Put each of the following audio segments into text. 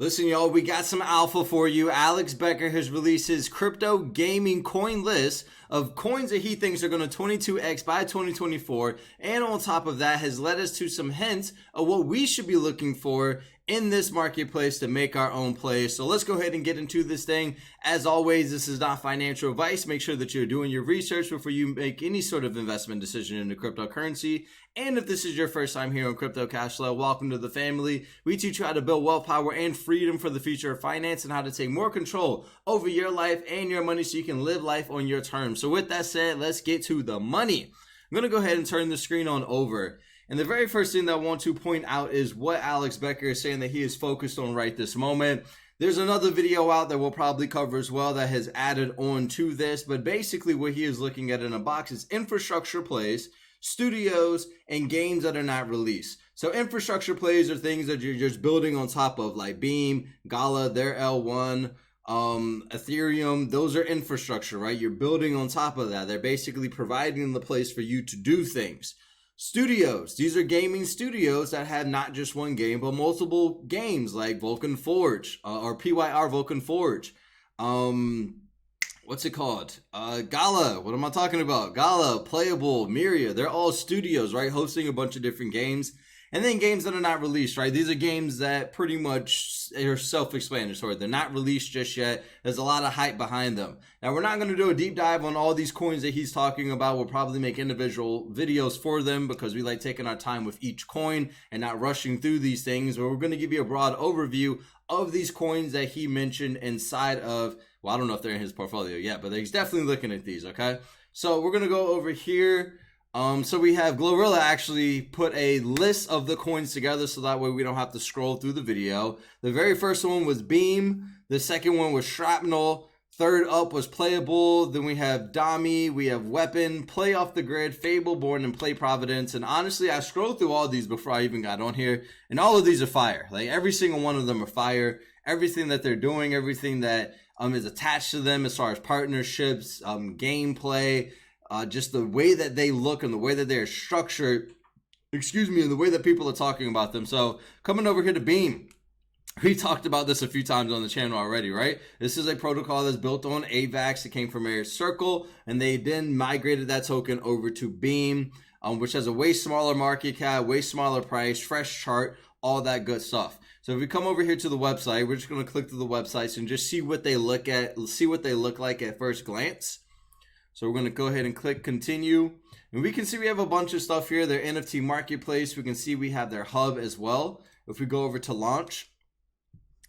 Listen, y'all, we got some alpha for you. Alex Becker has released his crypto gaming coin list of coins that he thinks are going to 22x by 2024. And on top of that, has led us to some hints of what we should be looking for in this marketplace to make our own play. So let's go ahead and get into this thing. As always, this is not financial advice. Make sure that you're doing your research before you make any sort of investment decision into cryptocurrency. And if this is your first time here on Crypto Cashflow, welcome to the family. We teach you how to build wealth, power, and freedom for the future of finance and how to take more control over your life and your money so you can live life on your terms. So with that said, let's get to the money. I'm going to go ahead and turn the screen on over. And the very first thing that I want to point out is what Alex Becker is saying that he is focused on right this moment. There's another video out that we'll probably cover as well that has added on to this. But basically what he is looking at in a box is infrastructure plays, studios, and games that are not released. So infrastructure plays are things that you're just building on top of, like Beam, Gala, their L1, Ethereum. Those are infrastructure, right? You're building on top of that. They're basically providing the place for you to do things. Studios, these are gaming studios that have not just one game, but multiple games like Vulcan Forge or PYR Vulcan Forge. What's it called? Gala. What am I talking about? Gala, Playable, Myria. They're all studios, right? Hosting a bunch of different games. And then games that are not released, right? These are games that pretty much are self-explanatory. They're not released just yet. There's a lot of hype behind them. Now, we're not going to do a deep dive on all these coins that he's talking about. We'll probably make individual videos for them because we like taking our time with each coin and not rushing through these things. But we're going to give you a broad overview of these coins that he mentioned inside of, well, I don't know if they're in his portfolio yet, but he's definitely looking at these, okay? So we're going to go over here. So we have Glorilla actually put a list of the coins together so that way we don't have to scroll through the video. The very first one was Beam. The second one was Shrapnel. Third up was Playable. Then we have Dami. We have Weapon, Play Off the Grid, Fable Born, and Play Providence. And honestly, I scrolled through all these before I even got on here. And all of these are fire. Like every single one of them are fire. Everything that they're doing, everything that is attached to them as far as partnerships, gameplay, just the way that they look and the way that they're structured, and the way that people are talking about them. So coming over here to Beam, we talked about this a few times on the channel already, right? This is a protocol that's built on AVAX. It came from Air Circle, and they then migrated that token over to Beam, which has a way smaller market cap, way smaller price, fresh chart, all that good stuff. So if we come over here to the website, we're just going to click to the websites and just see what they look like at first glance. So we're going to go ahead and click continue. And we can see we have a bunch of stuff here. Their NFT marketplace. We can see we have their hub as well. If we go over to launch,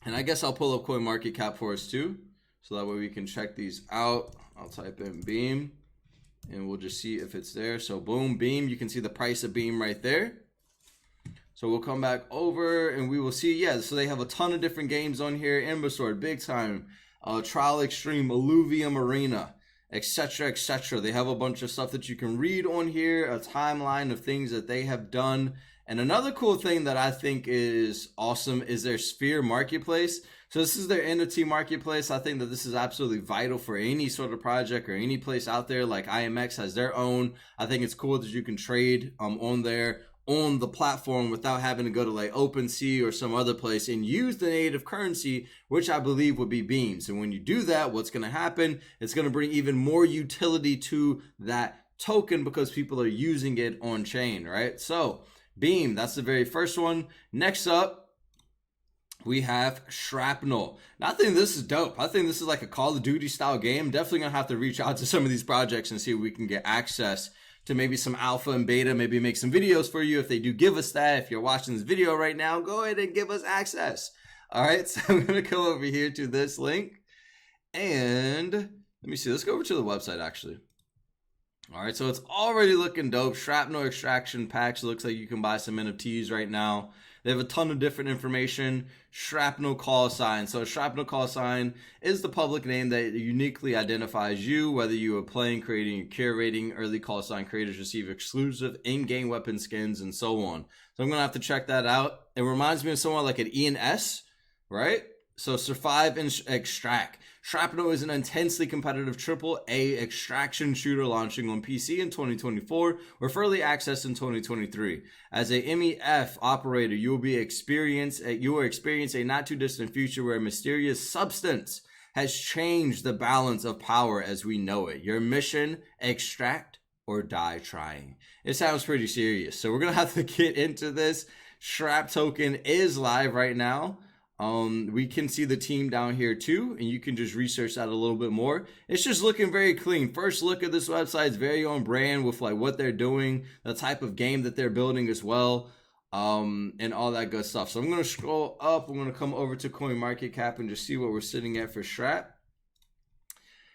and I guess I'll pull up CoinMarketCap for us too. So that way we can check these out. I'll type in Beam and we'll just see if it's there. So boom, Beam. You can see the price of Beam right there. So we'll come back over and we will see, yeah, so they have a ton of different games on here. Ember Sword, Big Time, Trial Extreme, Alluvium Arena, etc., etc. They have a bunch of stuff that you can read on here, a timeline of things that they have done. And another cool thing that I think is awesome is their Sphere marketplace. So this is their NFT marketplace. I think that this is absolutely vital for any sort of project or any place out there. Like IMX has their own. I think it's cool that you can trade on there, on the platform, without having to go to like OpenSea or some other place and use the native currency, which I believe would be Beams. And when you do that, what's going to happen? It's going to bring even more utility to that token because people are using it on chain, right? So Beam, that's the very first one. Next up, we have Shrapnel. Now, I think this is dope. I think this is like a Call of Duty style game. Definitely going to have to reach out to some of these projects and see if we can get access to maybe some alpha and beta, maybe make some videos for you if they do give us that. If you're watching this video right now, go ahead and give us access. All right, so I'm going to come over here to this link and let me see. Let's go over to the website actually. All right, so it's already looking dope. Shrapnel extraction packs. Looks like you can buy some NFTs right now. They have a ton of different information. Shrapnel call sign. So Shrapnel call sign is the public name that uniquely identifies you, whether you are playing, creating, or curating. Early call sign creators receive exclusive in-game weapon skins and so on. So I'm going to have to check that out. It reminds me of someone like an ENS, right? So Survive and Extract. Shrapnel is an intensely competitive AAA extraction shooter launching on PC in 2024 with early access in 2023. As a MEF operator, you will experience a not too distant future where a mysterious substance has changed the balance of power as we know it. Your mission: extract or die trying. It sounds pretty serious, so we're gonna have to get into this. Shrap token is live right now. We can see the team down here too, and you can just research that a little bit more. It's just looking very clean. First look at this website is very on brand with like what they're doing, the type of game that they're building as well, and all that good stuff. So I'm going to scroll up. I'm going to come over to CoinMarketCap and just see what we're sitting at for Shrap.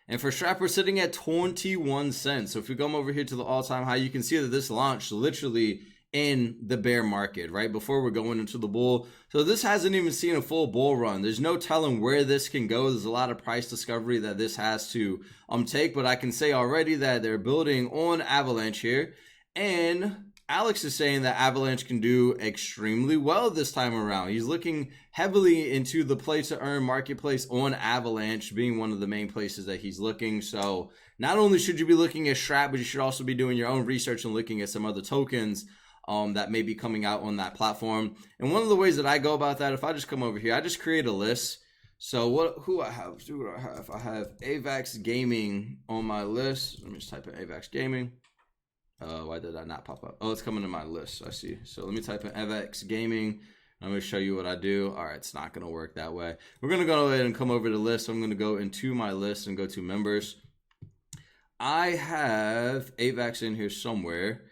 And for Shrap, we're sitting at 21 cents. So if we come over here to the all-time high, you can see that this launched literally in the bear market right before we're going into the bull. So this hasn't even seen a full bull run. There's no telling where this can go. There's a lot of price discovery that this has to take, but I can say already that they're building on Avalanche here, and Alex is saying that Avalanche can do extremely well this time around. He's looking heavily into the play to earn marketplace on Avalanche being one of the main places that he's looking. So not only should you be looking at Shrap, but you should also be doing your own research and looking at some other tokens that may be coming out on that platform. And one of the ways that I go about that, if I just come over here, I just create a list. So who I have? I have AVAX Gaming on my list. Let me just type in AVAX Gaming. Why did that not pop up? Oh, it's coming to my list. I see. So let me type in AVAX Gaming. I'm going to show you what I do. All right, it's not going to work that way. We're going to go ahead and come over to the list. I'm going to go into my list and go to members. I have AVAX in here somewhere.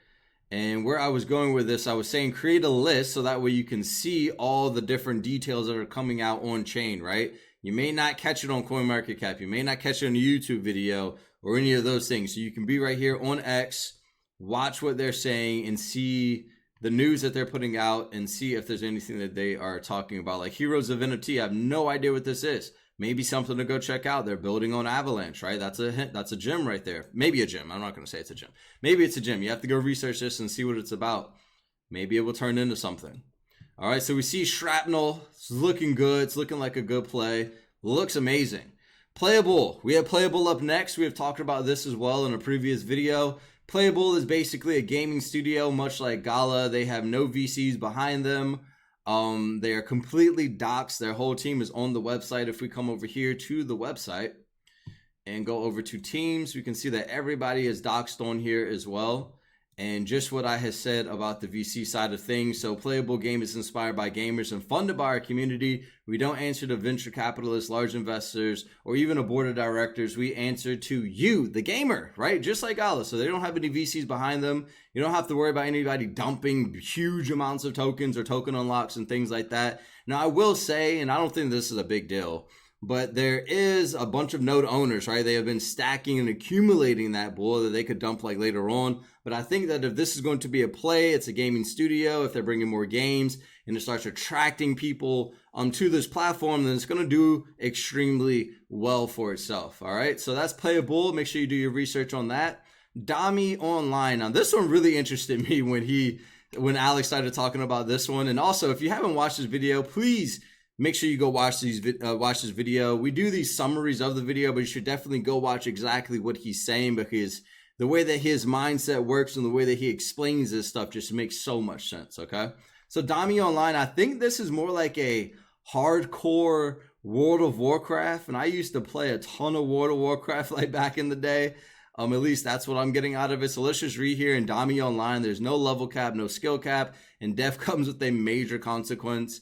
And where I was going with this, I was saying create a list so that way you can see all the different details that are coming out on chain, right? You may not catch it on CoinMarketCap. You may not catch it on a YouTube video or any of those things. So you can be right here on X, watch what they're saying and see the news that they're putting out and see if there's anything that they are talking about. Like Heroes of NFT, I have no idea what this is. Maybe something to go check out. They're building on Avalanche, right? That's a hint. That's a gym right there. Maybe a gym. I'm not going to say it's a gym. Maybe it's a gym. You have to go research this and see what it's about. Maybe it will turn into something. All right, so we see Shrapnel. It's looking good. It's looking like a good play. Looks amazing. Playable. We have Playable up next. We have talked about this as well in a previous video. Playable is basically a gaming studio, much like Gala. They have no VCs behind them. They are completely doxed. Their whole team is on the website. If we come over here to the website and go over to teams, we can see that everybody is doxed on here as well. And just what I had said about the VC side of things. So Playable Game is inspired by gamers and funded by our community. We don't answer to venture capitalists, large investors, or even a board of directors. We answer to you, the gamer, right? Just like Gala. So they don't have any VCs behind them. You don't have to worry about anybody dumping huge amounts of tokens or token unlocks and things like that. Now, I will say, and I don't think this is a big deal, but there is a bunch of node owners, right? They have been stacking and accumulating that bull that they could dump like later on. But I think that if this is going to be a play, it's a gaming studio, if they're bringing more games and it starts attracting people to this platform, then it's going to do extremely well for itself. All right, so that's Playable. Make sure you do your research on that. Dami Online. Now, this one really interested me when Alex started talking about this one. And also, if you haven't watched this video, please make sure you go watch this video. We do these summaries of the video, but you should definitely go watch exactly what he's saying, because the way that his mindset works and the way that he explains this stuff just makes so much sense, okay? So Dami Online, I think this is more like a hardcore World of Warcraft, and I used to play a ton of World of Warcraft like back in the day. At least that's what I'm getting out of it. So let's just read here in Dami Online. There's no level cap, no skill cap, and death comes with a major consequence.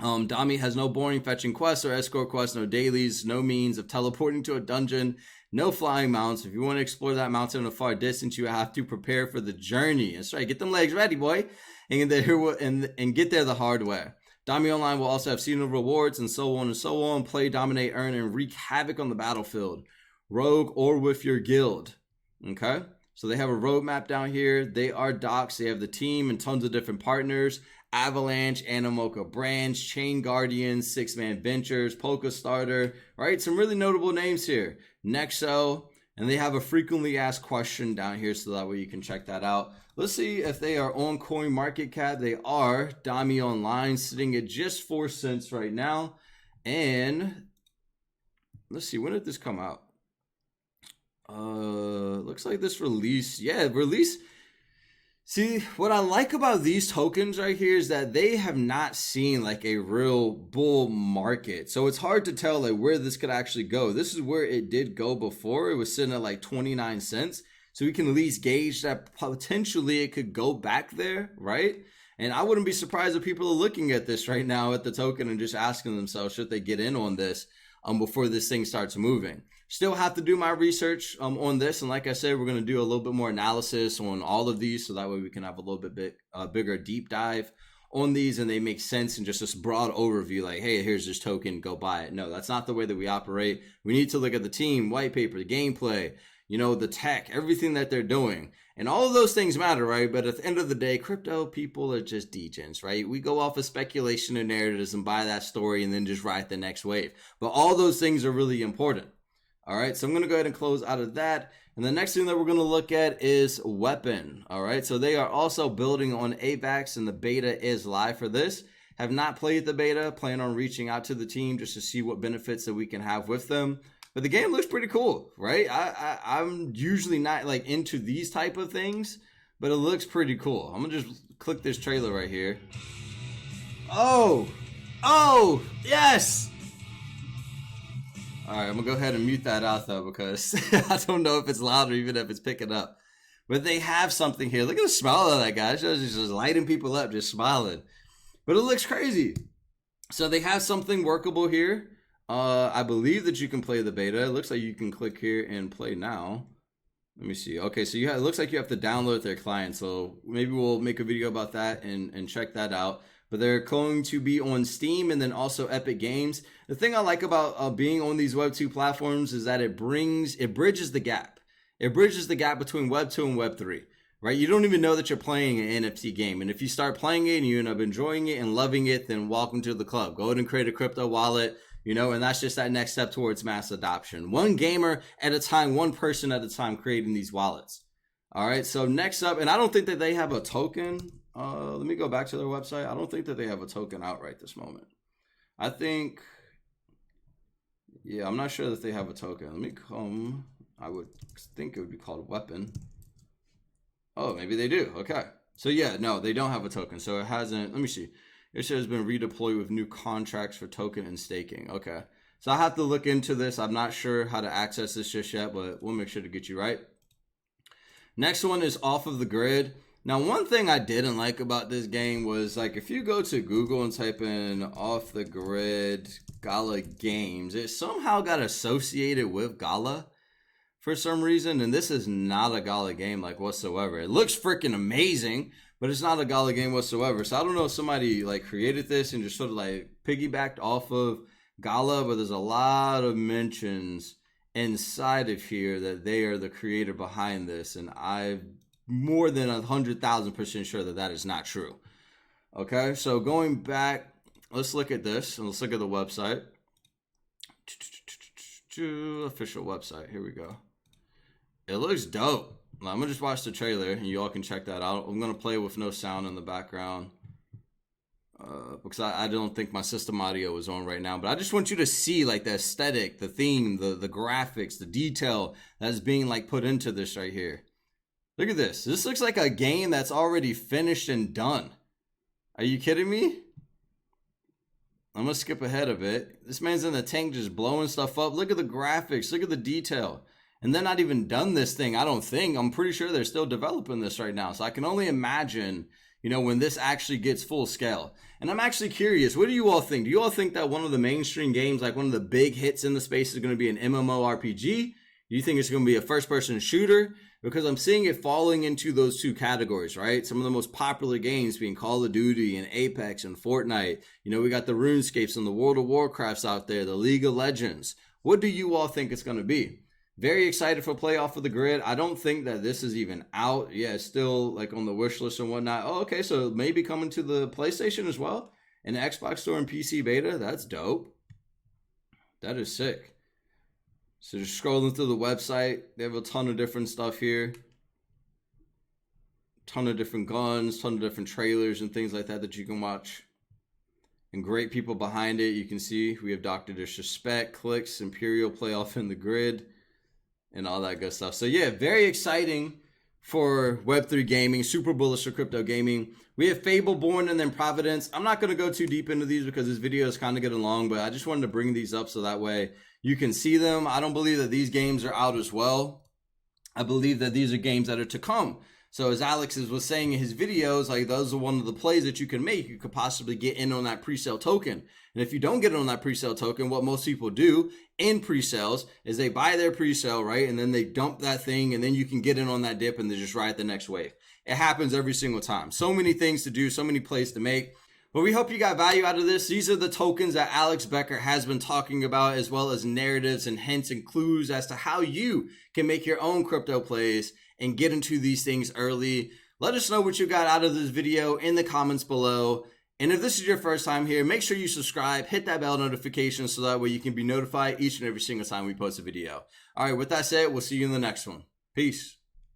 Dami has no boring fetching quests or escort quests, no dailies, no means of teleporting to a dungeon, no flying mounts. If you want to explore that mountain in a far distance, you have to prepare for the journey. That's right, get them legs ready, boy, and get there the hard way. Dami Online will also have seasonal rewards and so on and so on. Play, dominate, earn, and wreak havoc on the battlefield, rogue or with your guild. Okay, so they have a roadmap down here. They are docs. They have the team and tons of different partners. Avalanche, Animoca Branch, Chain Guardians, Six Man Ventures, Polka Starter, right? Some really notable names here. Nexo, and they have a frequently asked question down here, so that way you can check that out. Let's see if they are on CoinMarketCap. They are. Dami Online sitting at just 4 cents right now. And let's see, when did this come out? Looks like this release. Yeah, release. See, what I like about these tokens right here is that they have not seen like a real bull market. So it's hard to tell like where this could actually go. This is where it did go before. It was sitting at like 29 cents. So we can at least gauge that potentially it could go back there, right? And I wouldn't be surprised if people are looking at this right now at the token and just asking themselves, should they get in on this before this thing starts moving? Still have to do my research on this, and like I said, we're going to do a little bit more analysis on all of these, so that way we can have a little bit bigger deep dive on these, and they make sense in just this broad overview, like, hey, here's this token, go buy it. No, that's not the way that we operate. We need to look at the team, white paper, the gameplay, you know, the tech, everything that they're doing. And all of those things matter, right? But at the end of the day, crypto people are just degens, right? We go off of speculation and narratives and buy that story and then just ride the next wave. But all those things are really important. All right, so I'm going to go ahead and close out of that. And the next thing that we're going to look at is Weapon. All right, so they are also building on AVAX, and the beta is live for this. Have not played the beta, plan on reaching out to the team just to see what benefits that we can have with them. But the game looks pretty cool, right? I'm usually not like into these type of things, but it looks pretty cool. I'm going to just click this trailer right here. Oh, yes! All right, I'm going to go ahead and mute that out, though, because I don't know if it's loud or even if it's picking up. But they have something here. Look at the smile of that guy. It's just lighting people up, just smiling. But it looks crazy. So they have something workable here. I believe that you can play the beta. It looks like you can click here and play now. Let me see. Okay, so it looks like you have to download their client. So maybe we'll make a video about that and check that out. But they're going to be on Steam and then also Epic Games. The thing I like about being on these Web2 platforms is that it bridges the gap. It bridges the gap between Web2 and Web3, right? You don't even know that you're playing an NFT game. And if you start playing it and you end up enjoying it and loving it, then welcome to the club. Go ahead and create a crypto wallet, you know, and that's just that next step towards mass adoption. One gamer at a time, one person at a time creating these wallets. All right, so next up, and I don't think that they have a token. Let me go back to their website. I don't think that they have a token out right this moment. I think, yeah, I'm not sure that they have a token. Let me come. I would think it would be called Weapon. Oh, maybe they do. Okay. So yeah, no, they don't have a token. So it hasn't, let me see. It says been redeployed with new contracts for token and staking. Okay. So I have to look into this. I'm not sure how to access this just yet, but we'll make sure to get you right. Next one is Off of the Grid. Now, one thing I didn't like about this game was, like, if you go to Google and type in Off the Grid Gala Games, it somehow got associated with Gala for some reason, and this is not a Gala game, like, whatsoever. It looks freaking amazing, but it's not a Gala game whatsoever. So I don't know if somebody, like, created this and just sort of, like, piggybacked off of Gala, but there's a lot of mentions inside of here that they are the creator behind this, and I'm more than 100,000% sure that that is not true. Okay, so going back, let's look at this and let's look at the website. Official website. Here we go. It looks dope. I'm gonna just watch the trailer and you all can check that out. I'm gonna play with no sound in the background because I don't think my system audio is on right now. But I just want you to see like the aesthetic, the theme, the graphics, the detail that's being like put into this right here. Look at this. This looks like a game that's already finished and done. Are you kidding me? I'm going to skip ahead a bit. This man's in the tank just blowing stuff up. Look at the graphics. Look at the detail. And they're not even done this thing, I don't think. I'm pretty sure they're still developing this right now. So I can only imagine, you know, when this actually gets full scale. And I'm actually curious, what do you all think? Do you all think that one of the mainstream games, like one of the big hits in the space, is going to be an MMORPG? Do you think it's going to be a first-person shooter? Because I'm seeing it falling into those two categories, right? Some of the most popular games being Call of Duty and Apex and Fortnite. You know, we got the RuneScapes and the World of Warcrafts out there, the League of Legends. What do you all think it's going to be? Very excited for Play Off of the Grid. I don't think that this is even out. Yeah, it's still like on the wish list and whatnot. Oh, okay, so maybe coming to the PlayStation as well? And the Xbox Store and PC beta? That's dope. That is sick. So just scrolling through the website, they have a ton of different stuff here. Ton of different guns, ton of different trailers and things like that that you can watch. and great people behind it. You can see we have Dr. Disrespect, Clicks, Imperial Playoff in the Grid, and all that good stuff. So yeah, very exciting for Web3 gaming, super bullish for crypto gaming. We have Fable Born and then Providence. I'm not going to go too deep into these because this video is kind of getting long, but I just wanted to bring these up so that way you can see them. I don't believe that these games are out as well. I believe that these are games that are to come. So as Alex was saying in his videos, like those are one of the plays that you can make. You could possibly get in on that pre-sale token. And if you don't get in on that pre-sale token, what most people do in pre-sales is they buy their pre-sale, right? And then they dump that thing and then you can get in on that dip and then just ride the next wave. It happens every single time. So many things to do, so many plays to make. But we hope you got value out of this. These are the tokens that Alex Becker has been talking about, as well as narratives and hints and clues as to how you can make your own crypto plays and get into these things early. Let us know what you got out of this video in the comments below. And if this is your first time here, make sure you subscribe, hit that bell notification so that way you can be notified each and every single time we post a video. All right, with that said, we'll see you in the next one. Peace.